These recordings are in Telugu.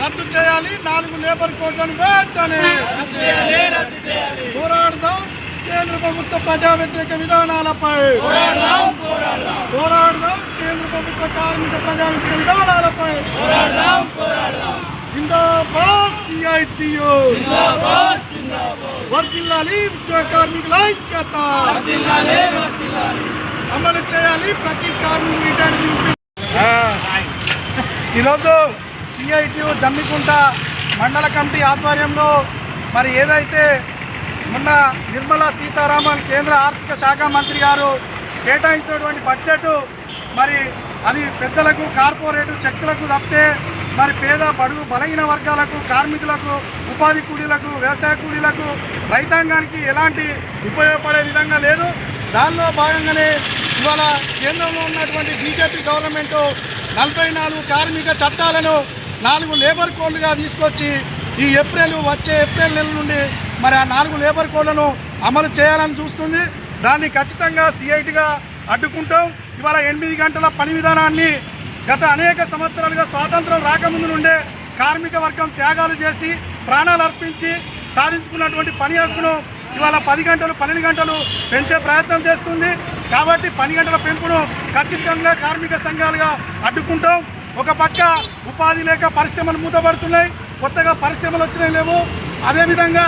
రద్దు చేయాలి 4 లేబర్ కోడ్లను వెంటనే పోరాడదాం. కేంద్ర ప్రభుత్వ ప్రజా వ్యతిరేక విధానాలపై పోరాడదాం. కేంద్ర ప్రభుత్వ కార్మిక ప్రజా వ్యతిరేక విధానాలపై జిందాబాద్ సిఐటియు వర్ధిల్లాలి. ఉద్యోగ కార్మికుల ఐక్యత అమలు చేయాలి. ప్రతి కార్మికులు ఈరోజు సిఐటియు జమ్మికుంట మండల కమిటీ ఆధ్వర్యంలో మరి ఏదైతే మొన్న నిర్మలా సీతారామన్ కేంద్ర ఆర్థిక శాఖ మంత్రి గారు కేటాయించినటువంటి బడ్జెట్ మరి అది పెద్దలకు కార్పొరేటు శక్తులకు తప్పితే మరి పేద బడుగు బలహీన వర్గాలకు కార్మికులకు ఉపాధి కూలీలకు వ్యవసాయ కూలీలకు రైతాంగానికి ఎలాంటి ఉపయోగపడే విధంగా లేదు. దానిలో భాగంగానే ఇవాళ కేంద్రంలో ఉన్నటువంటి బీజేపీ గవర్నమెంట్ 44 కార్మిక చట్టాలను 4 లేబర్ కోడ్లుగా తీసుకొచ్చి ఈ వచ్చే ఏప్రిల్ నెల నుండి మరి ఆ 4 లేబర్ కోడ్లను అమలు చేయాలని చూస్తుంది. దాన్ని ఖచ్చితంగా సిఐటిగా అడ్డుకుంటాం. ఇవాళ 8 గంటల పని విధానాన్ని గత అనేక సంవత్సరాలుగా స్వాతంత్రం రాకముందు నుండే కార్మిక వర్గం త్యాగాలు చేసి ప్రాణాలు అర్పించి సాధించుకున్నటువంటి పని హక్కును ఇవాళ 10 గంటలు 12 గంటలు పెంచే ప్రయత్నం చేస్తుంది. కాబట్టి 10 గంటల పెంపును ఖచ్చితంగా కార్మిక సంఘాలుగా అడ్డుకుంటాం. ఒక పక్క ఉపాధి లేక పరిశ్రమలు మూతపడుతున్నాయి, కొత్తగా పరిశ్రమలు వచ్చినాయి లేవు. అదేవిధంగా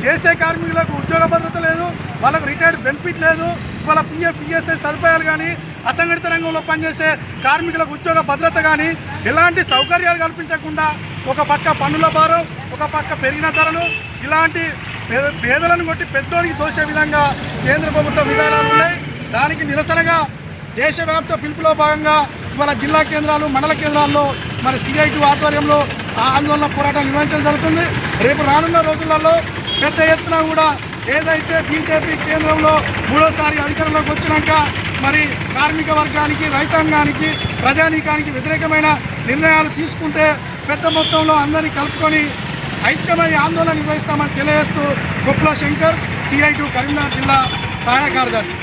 చేసే కార్మికులకు ఉద్యోగ భద్రత లేదు, వాళ్ళకు రిటైర్డ్ బెనిఫిట్ లేదు. ఇవాళ పిఎఫ్ పిఎస్ఐ సదుపాయాలు కానీ అసంఘటిత రంగంలో పనిచేసే కార్మికులకు ఉద్యోగ భద్రత కానీ ఎలాంటి సౌకర్యాలు కల్పించకుండా ఒక పక్క పన్నుల భారం, ఒక పక్క పెరిగిన ధరలు, ఇలాంటి పేదలను కొట్టి పెద్దోడికి దోసే విధంగా కేంద్ర ప్రభుత్వ విధానాలు ఉన్నాయి. దానికి నిరసనగా దేశవ్యాప్త పిలుపులో భాగంగా ఇవాళ జిల్లా కేంద్రాలు మండల కేంద్రాల్లో మరి సిఐటి ఆధ్వర్యంలో ఆందోళన పోరాటం నిర్వహించడం జరుగుతుంది. రేపు రానున్న రోజులలో పెద్ద ఎత్తున కూడా ఏదైతే బీజేపీ కేంద్రంలో 3వసారి అధికారంలోకి వచ్చినాక మరి కార్మిక వర్గానికి రైతాంగానికి ప్రజానీకానికి వ్యతిరేకమైన నిర్ణయాలు తీసుకుంటే పెద్ద మొత్తంలో అందరినీ కలుపుకొని ఐక్యమై ఆందోళన నిర్వహిస్తామని తెలియజేస్తూ గొప్పల శంకర్, సిఐటి కరీంనగర్ జిల్లా సహాయ కార్యదర్శి.